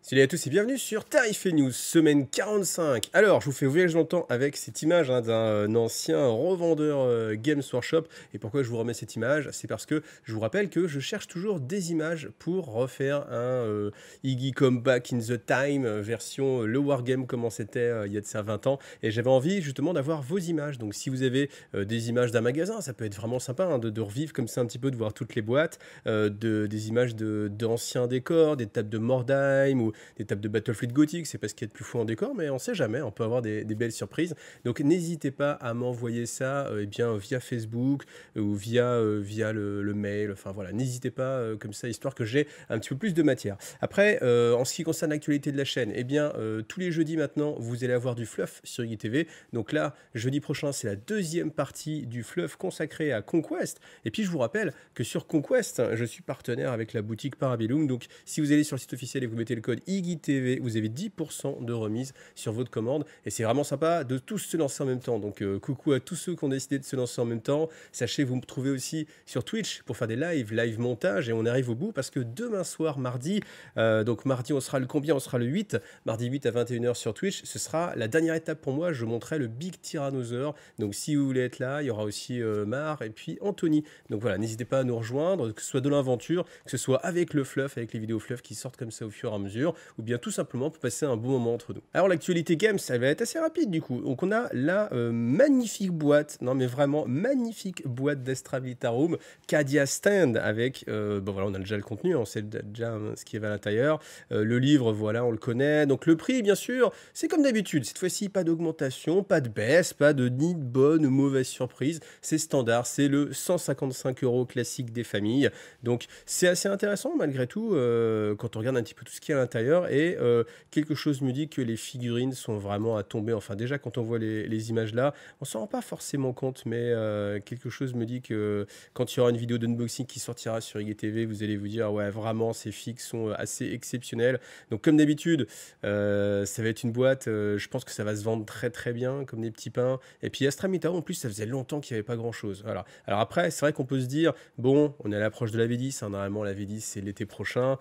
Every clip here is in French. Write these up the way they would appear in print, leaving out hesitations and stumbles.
Salut à tous et bienvenue sur Tarif et News, semaine 45. Alors, je vous fais voyager dans le temps avec cette image d'un ancien revendeur Games Workshop. Et pourquoi je vous remets cette image? C'est parce que je vous rappelle que je cherche toujours des images pour refaire un Iggy Come Back in the Time, version le Wargame comme c'était il y a de ça 20 ans. Et j'avais envie justement d'avoir vos images. Donc si vous avez des images d'un magasin, ça peut être vraiment sympa hein, de revivre comme ça un petit peu, de voir toutes les boîtes, des images d'anciens décors, des tables de Mordheim ou des tables de Battlefield Gothic, c'est pas ce qu'il y a de plus fou en décor, mais on sait jamais, on peut avoir des belles surprises. Donc n'hésitez pas à m'envoyer ça eh bien, via Facebook ou via le mail, enfin voilà, n'hésitez pas comme ça, histoire que j'ai un petit peu plus de matière. Après, en ce qui concerne l'actualité de la chaîne, eh bien, tous les jeudis maintenant, vous allez avoir du fluff sur IGTV. Donc là, jeudi prochain, c'est la deuxième partie du fluff consacré à Conquest. Et puis je vous rappelle que sur Conquest, je suis partenaire avec la boutique Parabellum. Donc si vous allez sur le site officiel et vous mettez le code IGTV, vous avez 10% de remise sur votre commande. Et c'est vraiment sympa de tous se lancer en même temps. Donc coucou à tous ceux qui ont décidé de se lancer en même temps. Sachez, vous me trouvez aussi sur Twitch pour faire des live montage. Et on arrive au bout parce que demain soir, mardi, donc mardi, on sera le combien? On sera le 8. Mardi 8 à 21h sur Twitch. Ce sera la dernière étape pour moi. Je montrerai le Big Tyrannosaure. Donc si vous voulez être là, il y aura aussi Mar et puis Anthony. Donc voilà, n'hésitez pas à nous rejoindre, que ce soit de l'aventure, que ce soit avec le fluff, avec les vidéos fluff qui sortent comme ça au fur et à mesure, ou bien tout simplement pour passer un bon moment entre nous. Alors l'actualité games, elle va être assez rapide du coup. Donc on a la magnifique boîte, non mais vraiment magnifique boîte d'Astra Militarum, Cadia Stand avec, bon voilà, on a déjà le contenu, on sait déjà ce qui est à l'intérieur. Le livre, voilà, on le connaît. Donc le prix, bien sûr, c'est comme d'habitude. Cette fois-ci, pas d'augmentation, pas de baisse, pas de ni de bonne ou mauvaise surprise. C'est standard, c'est le 155 € classique des familles. Donc c'est assez intéressant malgré tout quand on regarde un petit peu tout ce qu'il y a à l'intérieur. Et quelque chose me dit que les figurines sont vraiment à tomber. Enfin déjà quand on voit les images là, on s'en rend pas forcément compte, mais quelque chose me dit que quand il y aura une vidéo d'unboxing qui sortira sur IGTV, vous allez vous dire ouais vraiment ces figues sont assez exceptionnelles. Donc comme d'habitude, ça va être une boîte, je pense que ça va se vendre très très bien comme des petits pains. Et puis Astra Militarum en plus ça faisait longtemps qu'il n'y avait pas grand chose. Voilà. Alors après c'est vrai qu'on peut se dire bon on est à l'approche de la V10, hein, normalement la V10 c'est l'été prochain.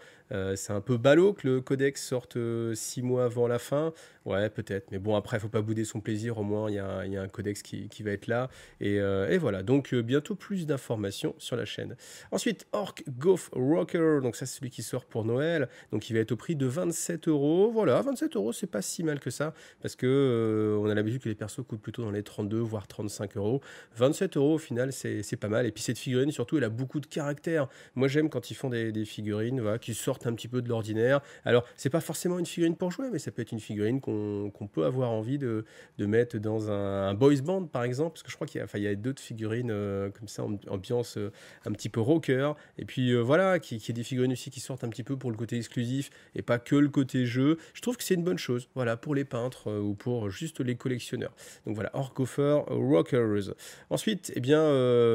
C'est un peu ballot que le codex sorte 6 mois avant la fin. Ouais, peut-être. Mais bon, après, il ne faut pas bouder son plaisir. Au moins, il y a un codex qui va être là. Et voilà. Donc, bientôt plus d'informations sur la chaîne. Ensuite, Orc Golf Rocker. Donc, ça, c'est celui qui sort pour Noël. Donc, il va être au prix de 27 €. Voilà, 27 €, c'est pas si mal que ça. Parce que on a l'habitude que les persos coûtent plutôt dans les 32, voire 35 €. 27 € au final, c'est pas mal. Et puis, cette figurine, surtout, elle a beaucoup de caractère. Moi, j'aime quand ils font des figurines voilà, qui sortent un petit peu de l'ordinaire. Alors, c'est pas forcément une figurine pour jouer, mais ça peut être une figurine qu'on peut avoir envie de mettre dans un boys band, par exemple, parce que je crois qu'il y a d'autres figurines comme ça, ambiance un petit peu rocker. Et puis voilà, qui est des figurines aussi qui sortent un petit peu pour le côté exclusif et pas que le côté jeu. Je trouve que c'est une bonne chose, voilà, pour les peintres ou pour juste les collectionneurs. Donc voilà, Orcoffer Rockers. Ensuite, eh bien,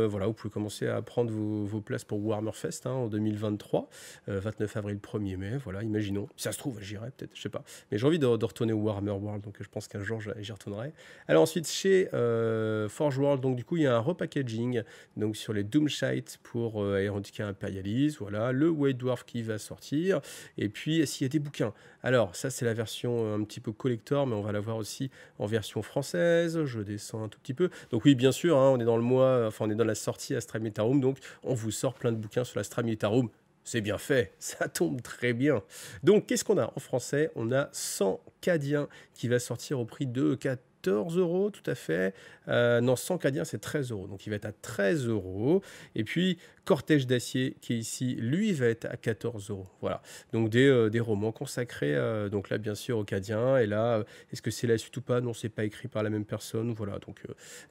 voilà, vous pouvez commencer à prendre vos places pour Warhammer Fest hein, en 2023, 29 avril, 1er mai, voilà, imaginons. Si ça se trouve, j'irai peut-être, je sais pas. Mais j'ai envie de retourner au Warhammer World, donc je pense qu'un jour j'y retournerai. Alors ensuite, chez Forge World, donc du coup, il y a un repackaging donc sur les Doomshite pour Aeronautica Imperialis, voilà, le White Dwarf qui va sortir. Et puis, est-ce qu'il y a des bouquins? Alors, ça, c'est la version un petit peu collector, mais on va l'avoir aussi en version française. Je descends un tout petit peu. Donc oui, bien sûr, hein, on est dans le mois, enfin, on est dans la sortie Astra Militarum, donc on vous sort plein de bouquins sur l'Astra Militarum. C'est bien fait, ça tombe très bien. Donc, qu'est-ce qu'on a en français? On a 100 Cadiens qui va sortir au prix de 14 €, tout à fait. Non, 100 Cadiens, c'est 13 €. Donc, il va être à 13 €. Et puis, Cortège d'acier, qui est ici, lui, va être à 14 €. Voilà. Donc, des romans consacrés, donc là, bien sûr, aux Cadiens. Et là, est-ce que c'est la suite ou pas? Non, c'est pas écrit par la même personne. Voilà.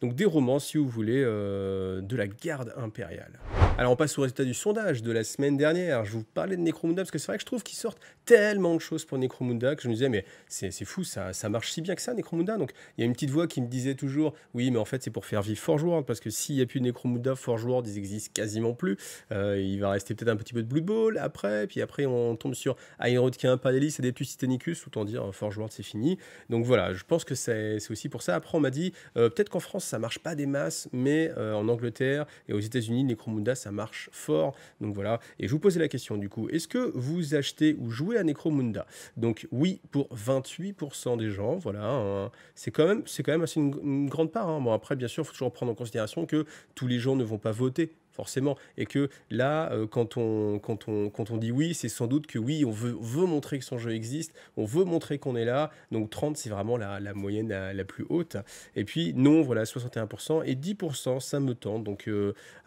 Donc des romans, si vous voulez, de la garde impériale. Alors, on passe au résultat du sondage de la semaine dernière. Je vous parlais de Necromunda parce que c'est vrai que je trouve qu'ils sortent tellement de choses pour Necromunda que je me disais, mais c'est fou, ça marche si bien que ça, Necromunda. Donc, il y a une petite voix qui me disait toujours, oui, mais en fait, c'est pour faire vivre Forge World parce que s'il n'y a plus de Necromunda, Forge World, ils existent quasiment plus. Il va rester peut-être un petit peu de Blood Bowl après, puis après, on tombe sur Aeronautica Imperialis et Adeptus Titanicus, autant dire, Forge World, c'est fini. Donc voilà, je pense que c'est aussi pour ça. Après, on m'a dit, peut-être qu'en France, ça marche pas des masses, mais en Angleterre et aux États-Unis, Necromunda, ça marche fort. Donc voilà, et je vous posais la question du coup, est-ce que vous achetez ou jouez à Necromunda? Donc oui, pour 28% des gens, voilà, hein, c'est quand même assez une grande part, hein. Bon après, bien sûr, il faut toujours prendre en considération que tous les gens ne vont pas voter, forcément, et que là, quand on dit oui, c'est sans doute que oui, on veut montrer que son jeu existe, on veut montrer qu'on est là, donc 30, c'est vraiment la moyenne la plus haute, et puis non, voilà, 61%, et 10%, ça me tente, donc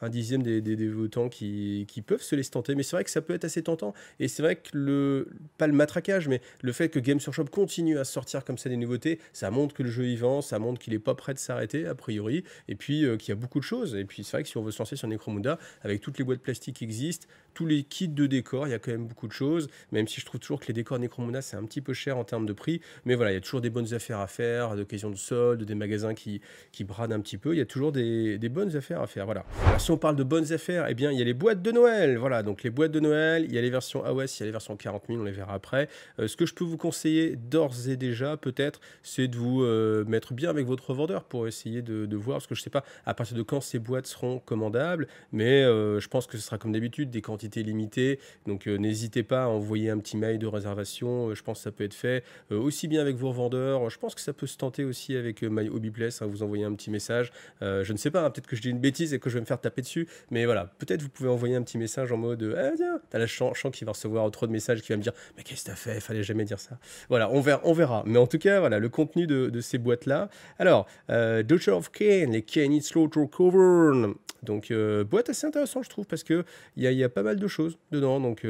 un dixième des votants qui peuvent se laisser tenter, mais c'est vrai que ça peut être assez tentant, et c'est vrai que pas le matraquage, mais le fait que Games Workshop continue à sortir comme ça des nouveautés, ça montre que le jeu est vivant, ça montre qu'il n'est pas prêt de s'arrêter, a priori, et puis qu'il y a beaucoup de choses, et puis c'est vrai que si on veut se lancer sur Necromunda, avec toutes les boîtes plastiques qui existent, tous les kits de décor, il y a quand même beaucoup de choses, même si je trouve toujours que les décors Necromunda, c'est un petit peu cher en termes de prix, mais voilà, il y a toujours des bonnes affaires à faire, d'occasion de soldes, des magasins qui bradent un petit peu, il y a toujours des bonnes affaires à faire, voilà. Alors si on parle de bonnes affaires, eh bien il y a les boîtes de Noël, voilà, donc les boîtes de Noël, il y a les versions AOS, il y a les versions 40 000, on les verra après. Ce que je peux vous conseiller d'ores et déjà, peut-être, c'est de vous mettre bien avec votre revendeur pour essayer de voir, parce que je sais pas à partir de quand ces boîtes seront commandables, mais je pense que ce sera comme d'habitude des quantités limitées, donc n'hésitez pas à envoyer un petit mail de réservation, je pense que ça peut être fait aussi bien avec vos revendeurs, je pense que ça peut se tenter aussi avec My Hobby Place, hein, vous envoyez un petit message, je ne sais pas, hein, peut-être que je dis une bêtise et que je vais me faire taper dessus, mais voilà, peut-être vous pouvez envoyer un petit message en mode ah tiens, t'as la chance qui va recevoir trop de messages qui va me dire mais qu'est-ce que t'as fait, fallait jamais dire ça. Voilà, on verra, mais en tout cas voilà le contenu de ces boîtes là. Alors Daughter of Cain, les Cain Slaughter Cavern, donc boîte assez intéressante je trouve parce que il y a pas mal de choses dedans, donc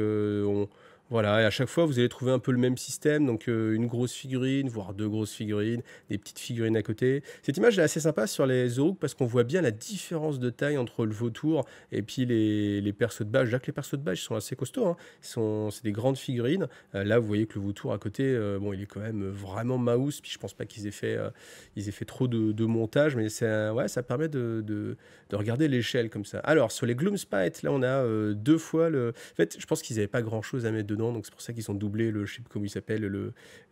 voilà, et à chaque fois, vous allez trouver un peu le même système, donc une grosse figurine, voire deux grosses figurines, des petites figurines à côté. Cette image est assez sympa sur les Oruk parce qu'on voit bien la différence de taille entre le vautour et puis les persos de bâche. Déjà que les persos de bâche sont assez costauds, hein. C'est des grandes figurines. Là, vous voyez que le vautour à côté, bon, il est quand même vraiment mouse, puis je pense pas qu'ils aient fait trop de montage, mais ouais, ça permet de regarder l'échelle comme ça. Alors, sur les Gloomspite, là, on a deux fois le... En fait, je pense qu'ils n'avaient pas grand-chose à mettre dedans, donc c'est pour ça qu'ils ont doublé le, je sais plus comment il s'appelle,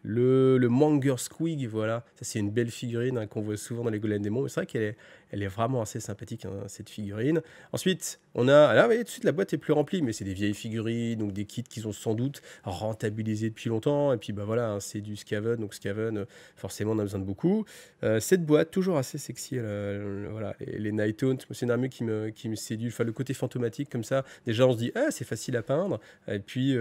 le Manger Squig, voilà. Ça, c'est une belle figurine, hein, qu'on voit souvent dans les Golem Démons, mais c'est vrai elle est vraiment assez sympathique, hein, cette figurine. Ensuite, on a... Là, vous voyez, tout de suite, la boîte est plus remplie, mais c'est des vieilles figurines, donc des kits qu'ils ont sans doute rentabilisés depuis longtemps, et puis bah voilà, hein, c'est du Skaven, donc Skaven, forcément, on a besoin de beaucoup. Cette boîte, toujours assez sexy, voilà, les Night Haunt, c'est une armure qui me séduit, enfin, le côté fantomatique, comme ça, déjà, on se dit, ah, c'est facile à peindre, et puis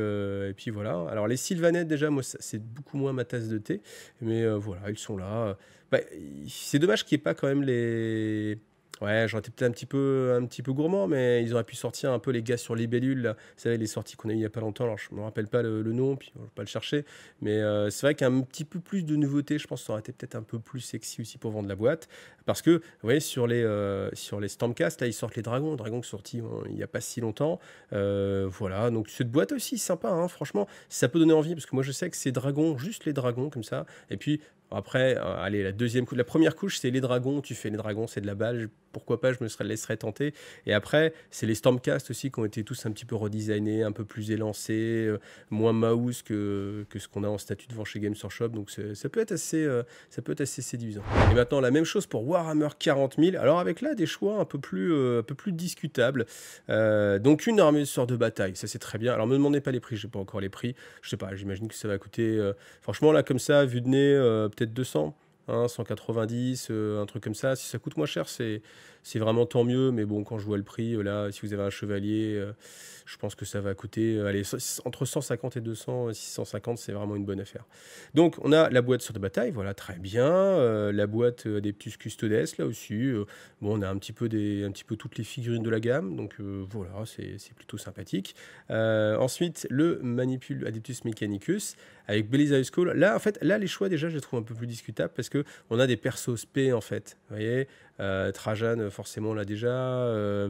voilà. Alors, les Sylvanettes, déjà, moi, c'est beaucoup moins ma tasse de thé, mais voilà, ils sont là. Bah, c'est dommage qu'il n'y ait pas quand même les... Ouais, j'aurais été peut-être un petit peu gourmand, mais ils auraient pu sortir un peu les gars sur Libellule, là. Vous savez, les sorties qu'on a eu il n'y a pas longtemps, alors je ne me rappelle pas le nom, puis je ne vais pas le chercher, mais c'est vrai qu'un petit peu plus de nouveautés, je pense que ça aurait été peut-être un peu plus sexy aussi pour vendre la boîte, parce que, vous voyez, sur les Stormcast, là, ils sortent les dragons qui sont sortis il n'y a pas si longtemps, voilà, donc cette boîte aussi, sympa, hein, franchement, ça peut donner envie, parce que moi je sais que ces dragons, juste les dragons, comme ça, et puis... Après, allez, la première couche, c'est les dragons. Tu fais les dragons, c'est de la balle. Pourquoi pas, je me laisserais tenter. Et après, c'est les Stormcast aussi qui ont été tous un petit peu redesignés, un peu plus élancés, moins mouse que ce qu'on a en statut devant chez Games Workshop. Donc ça peut être assez séduisant. Et maintenant, la même chose pour Warhammer 40 000. Alors avec là, des choix un peu plus discutables. Donc une armée de sorts de bataille, ça c'est très bien. Alors me demandez pas les prix, j'ai pas encore les prix. Je sais pas, j'imagine que ça va coûter... franchement, là, comme ça, vu de nez, peut-être 200, hein, 190, un truc comme ça. Si ça coûte moins cher, c'est vraiment tant mieux. Mais bon, quand je vois le prix, là, si vous avez un chevalier, je pense que ça va coûter allez, entre 150 et 200, 650, c'est vraiment une bonne affaire. Donc, on a la boîte sur de bataille, voilà, très bien. La boîte Adeptus Custodes, là aussi. Bon, on a un petit peu toutes les figurines de la gamme. Donc, voilà, c'est plutôt sympathique. Ensuite, le Manipule Adeptus Mechanicus avec Belisarius Call. Là, en fait, les choix, déjà, je les trouve un peu plus discutables parce qu'on a des persos spé, en fait. Vous voyez, Trajan, forcément, là, déjà.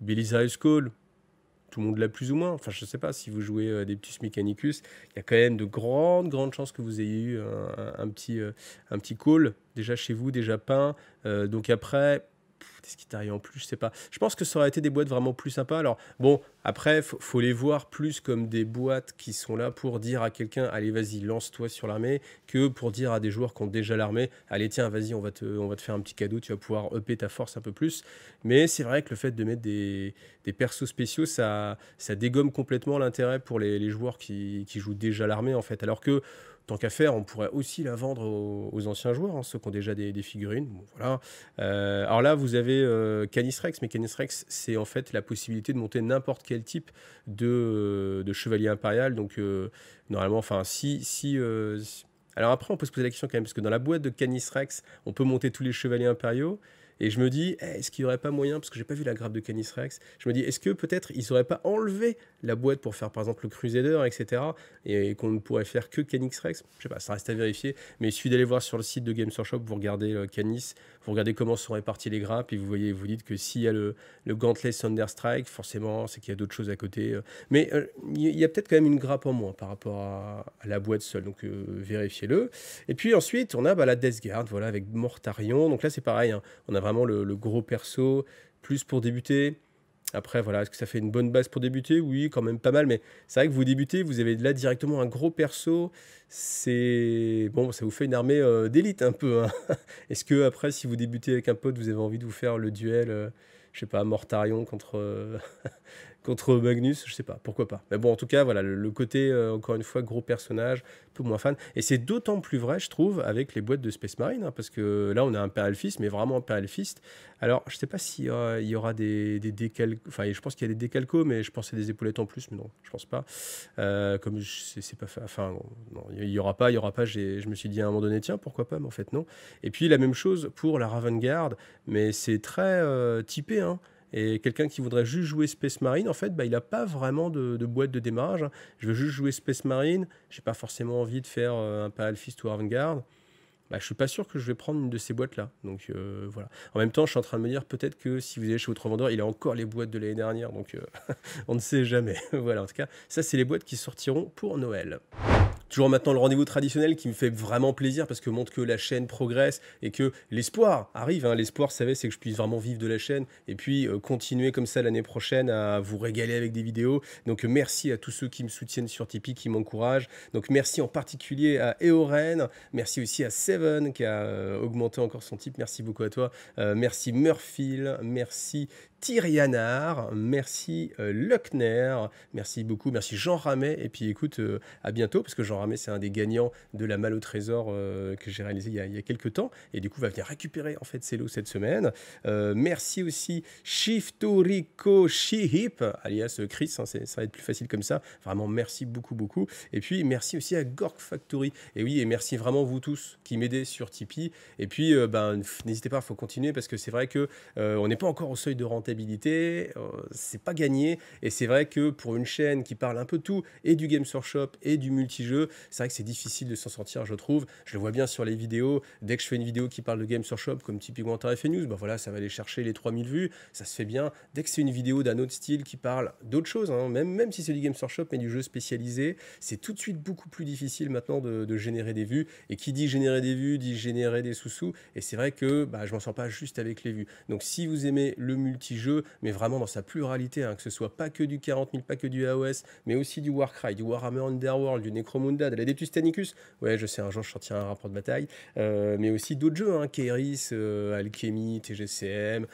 Belisarius Call, tout le monde l'a plus ou moins. Enfin, je ne sais pas, si vous jouez Adeptus Mechanicus, il y a quand même de grandes chances que vous ayez eu un petit call, déjà chez vous, déjà peint. Donc après... Qu'est-ce qui t'arrive en plus? Je sais pas. Je pense que ça aurait été des boîtes vraiment plus sympas. Alors, bon, après, faut les voir plus comme des boîtes qui sont là pour dire à quelqu'un, allez, vas-y, lance-toi sur l'armée, que pour dire à des joueurs qui ont déjà l'armée, allez, tiens, vas-y, on va te faire un petit cadeau, tu vas pouvoir upper ta force un peu plus. Mais c'est vrai que le fait de mettre des persos spéciaux, ça dégomme complètement l'intérêt pour les joueurs qui jouent déjà l'armée, en fait. Alors que, tant qu'à faire, on pourrait aussi la vendre aux anciens joueurs, hein, ceux qui ont déjà des figurines. Bon, voilà. Alors là, vous avez Canis Rex, mais Canis Rex, c'est en fait la possibilité de monter n'importe quel type de chevalier impérial. Donc, normalement, enfin, alors après, on peut se poser la question quand même, parce que dans la boîte de Canis Rex, on peut monter tous les chevaliers impériaux. Et je me dis, est-ce qu'il n'y aurait pas moyen, parce que j'ai pas vu la grappe de Canis Rex, je me dis, est-ce que peut-être ils n'auraient pas enlevé la boîte pour faire par exemple le Crusader, etc. Et qu'on ne pourrait faire que Canis Rex? Je sais pas, ça reste à vérifier. Mais il suffit d'aller voir sur le site de Games Workshop, vous regardez Canis, vous regardez comment sont réparties les grappes, et vous voyez, vous dites que s'il y a le Gauntlet Thunderstrike, forcément, c'est qu'il y a d'autres choses à côté. Mais il y a peut-être quand même une grappe en moins par rapport à la boîte seule, donc vérifiez-le. Et puis ensuite, on a la Death Guard, voilà, avec Mortarion. Donc là, c'est pareil, hein, on a vraiment le gros perso, plus pour débuter. Après, voilà, est-ce que ça fait une bonne base pour débuter? Oui, quand même pas mal, mais c'est vrai que vous débutez, vous avez là directement un gros perso. C'est bon, ça vous fait une armée d'élite un peu, hein. Est-ce que après, si vous débutez avec un pote, vous avez envie de vous faire le duel, je sais pas, Mortarion contre contre Magnus, je sais pas, pourquoi pas. Mais bon, en tout cas, voilà, le côté, encore une fois, gros personnage, un peu moins fan. Et c'est d'autant plus vrai, je trouve, avec les boîtes de Space Marine, hein, parce que là, on a Imperial Fist, mais vraiment Imperial Fist. Alors, je sais pas s'il y aura des décalcos, enfin, je pense qu'il y a des décalcos, mais je pensais des épaulettes en plus, mais non, je pense pas. Comme c'est pas fait, enfin, non, il y aura pas, je me suis dit à un moment donné, tiens, pourquoi pas, mais en fait, non. Et puis, la même chose pour la Raven Guard, mais c'est très typé, hein. Et quelqu'un qui voudrait juste jouer Space Marine, en fait, il n'a pas vraiment de boîte de démarrage, hein. Je veux juste jouer Space Marine, j'ai pas forcément envie de faire un Imperial Fist ou Avantgarde. Je suis pas sûr que je vais prendre une de ces boîtes-là. Donc voilà. En même temps, je suis en train de me dire peut-être que si vous allez chez votre revendeur, il a encore les boîtes de l'année dernière. Donc on ne sait jamais. Voilà, en tout cas, ça, c'est les boîtes qui sortiront pour Noël. Toujours maintenant le rendez-vous traditionnel qui me fait vraiment plaisir parce que montre que la chaîne progresse et que l'espoir arrive, hein. L'espoir, c'est que je puisse vraiment vivre de la chaîne et puis continuer comme ça l'année prochaine à vous régaler avec des vidéos. Donc merci à tous ceux qui me soutiennent sur Tipeee, qui m'encouragent. Donc merci en particulier à Eoren, merci aussi à Seven qui a augmenté encore son type. Merci beaucoup à toi. Merci Murphil, merci Tyrianar, merci Luckner, merci beaucoup, merci Jean Ramet, et puis écoute, à bientôt, parce que Jean Ramet, c'est un des gagnants de la Malle au Trésor que j'ai réalisé il y a quelques temps, et du coup, va venir récupérer en fait ses lots cette semaine. Merci aussi Shiftoriko Shihip, alias Chris, hein, ça va être plus facile comme ça, vraiment merci beaucoup, beaucoup, et puis merci aussi à Gork Factory, et oui, et merci vraiment vous tous qui m'aidez sur Tipeee, et puis n'hésitez pas, il faut continuer, parce que c'est vrai que on n'est pas encore au seuil de rentabilité, c'est pas gagné, et c'est vrai que pour une chaîne qui parle un peu de tout, et du Games Workshop et du multijeu, c'est vrai que c'est difficile de s'en sortir, je trouve. Je le vois bien sur les vidéos, dès que je fais une vidéo qui parle de Games Workshop, comme typiquement Tarif News, voilà, ça va aller chercher les 3000 vues, ça se fait bien. Dès que c'est une vidéo d'un autre style qui parle d'autre chose, hein, même si c'est du Games Workshop, mais du jeu spécialisé, c'est tout de suite beaucoup plus difficile maintenant de générer des vues, et qui dit générer des vues, dit générer des sous-sous, et c'est vrai que je m'en sors pas juste avec les vues. Donc si vous aimez le multijeu, mais vraiment dans sa pluralité, hein, que ce soit pas que du 40 000, pas que du AOS, mais aussi du Warcry, du Warhammer Underworld, du Necromunda, de l'Adeptus Technicus, ouais, je sais, un jour je sortirai un rapport de bataille, mais aussi d'autres jeux, hein, Kairis, Alchemy, TGCM,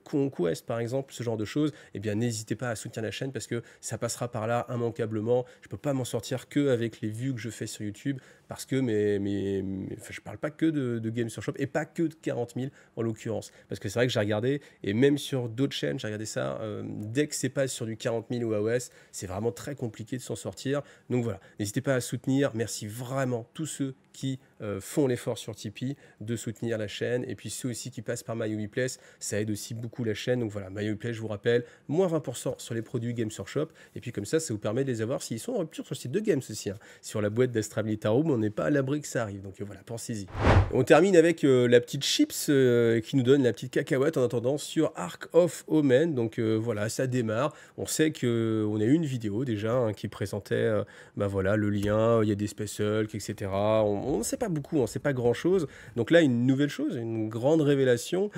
Conquest par exemple, ce genre de choses, eh bien n'hésitez pas à soutenir la chaîne parce que ça passera par là immanquablement. Je peux pas m'en sortir que avec les vues que je fais sur YouTube, parce que je parle pas que de Games Workshop et pas que de 40 000 en l'occurrence, parce que c'est vrai que j'ai regardé, et même sur d'autres chaînes, j'ai regardé ça, dès que c'est pas sur du 40 000 ou AOS, c'est vraiment très compliqué de s'en sortir. Donc voilà, n'hésitez pas à soutenir, merci vraiment tous ceux qui font l'effort sur Tipeee de soutenir la chaîne, et puis ceux aussi qui passent par MyWePlace, ça aide aussi beaucoup la chaîne. Donc voilà, MyWePlace, je vous rappelle, moins 20% sur les produits Games Workshop, et puis comme ça vous permet de les avoir s'ils sont en rupture sur le site de Games aussi, hein. Sur la boîte d'Astra Militarum, on n'est pas à l'abri que ça arrive, donc voilà, pensez-y. On termine avec la petite chips qui nous donne la petite cacahuète en attendant sur Ark of Omen. Donc voilà, ça démarre. On sait qu'on a eu une vidéo déjà, hein, qui présentait voilà, le lien, il y a des Space Hulk, etc. On ne sait pas beaucoup, on ne sait pas grand-chose. Donc là, une nouvelle chose, une grande révélation.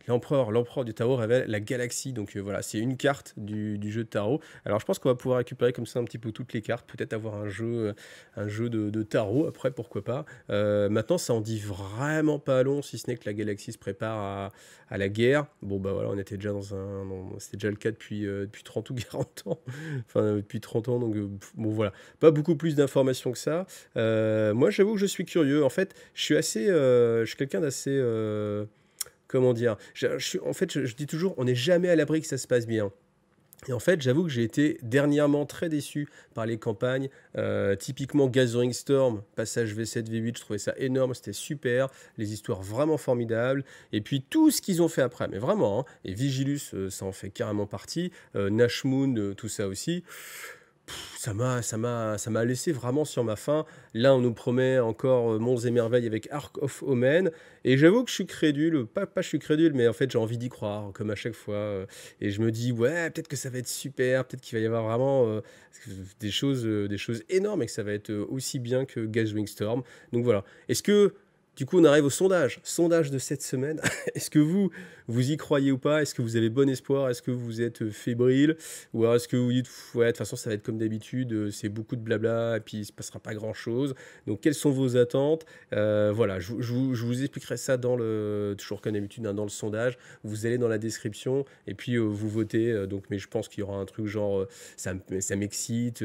L'empereur du tarot révèle la galaxie. Donc voilà, c'est une carte du jeu de tarot. Alors je pense qu'on va pouvoir récupérer comme ça un petit peu toutes les cartes, peut-être avoir un jeu de tarot après, pourquoi pas. Maintenant, ça en dit vraiment pas long, si ce n'est que la galaxie se prépare à la guerre. Bon bah voilà, on était déjà c'était déjà le cas depuis 30 ou 40 ans. Enfin, depuis 30 ans, donc bon voilà. Pas beaucoup plus d'informations que ça. Moi, j'avoue que je suis curieux. En fait, je suis quelqu'un d'assez... comment dire? En fait, je dis toujours, on n'est jamais à l'abri que ça se passe bien. Et en fait, j'avoue que j'ai été dernièrement très déçu par les campagnes. Typiquement Gathering Storm, passage V7, V8, je trouvais ça énorme, c'était super. Les histoires vraiment formidables. Et puis tout ce qu'ils ont fait après, mais vraiment, hein. Et Vigilus, ça en fait carrément partie. Nashmoon, tout ça aussi. Ça m'a laissé vraiment sur ma faim. Là, on nous promet encore Monts et Merveilles avec Ark of Omen. Et j'avoue que je suis crédule. Pas je suis crédule, mais en fait, j'ai envie d'y croire, comme à chaque fois. Et je me dis, ouais, peut-être que ça va être super. Peut-être qu'il va y avoir vraiment des choses énormes et que ça va être aussi bien que Gathering Storm. Donc voilà. Est-ce que du coup, on arrive au sondage. Sondage de cette semaine. Est-ce que vous y croyez ou pas? Est-ce que vous avez bon espoir? Est-ce que vous êtes fébrile? Ou alors est-ce que vous dites, ouais, de toute façon, ça va être comme d'habitude, c'est beaucoup de blabla, et puis il ne se passera pas grand-chose. Donc, quelles sont vos attentes? Voilà, je vous expliquerai ça toujours comme d'habitude, hein, dans le sondage. Vous allez dans la description, et puis vous votez. Donc, mais je pense qu'il y aura un truc genre, ça m'excite,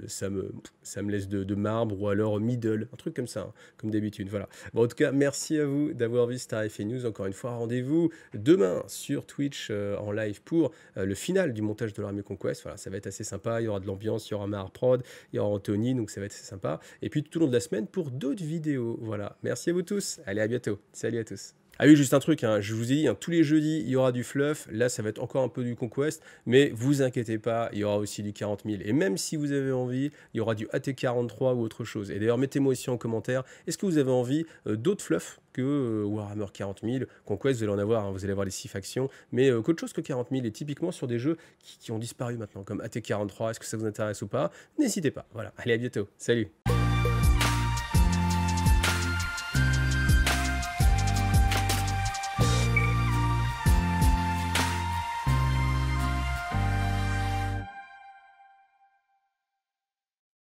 ça me laisse de marbre, ou alors middle, un truc comme ça, hein, comme d'habitude. Voilà. Bon, en tout cas, merci à vous d'avoir vu Star FA News. Encore une fois, rendez-vous demain sur Twitch en live pour le final du montage de l'Armée Conquest. Voilà, ça va être assez sympa. Il y aura de l'ambiance, il y aura Mahar Prod, il y aura Anthony, donc ça va être assez sympa. Et puis tout au long de la semaine pour d'autres vidéos. Voilà, merci à vous tous. Allez, à bientôt. Salut à tous. Ah oui, juste un truc, hein, je vous ai dit, hein, tous les jeudis, il y aura du fluff. Là, ça va être encore un peu du Conquest, mais vous inquiétez pas, il y aura aussi du 40 000. Et même si vous avez envie, il y aura du AT43 ou autre chose. Et d'ailleurs, mettez-moi ici en commentaire, est-ce que vous avez envie d'autres fluffs que Warhammer 40 000? Conquest, vous allez en avoir, hein, vous allez avoir les 6 factions, mais qu'autre chose que 40 000, et typiquement sur des jeux qui ont disparu maintenant, comme AT43, est-ce que ça vous intéresse ou pas? N'hésitez pas. Voilà, allez, à bientôt. Salut!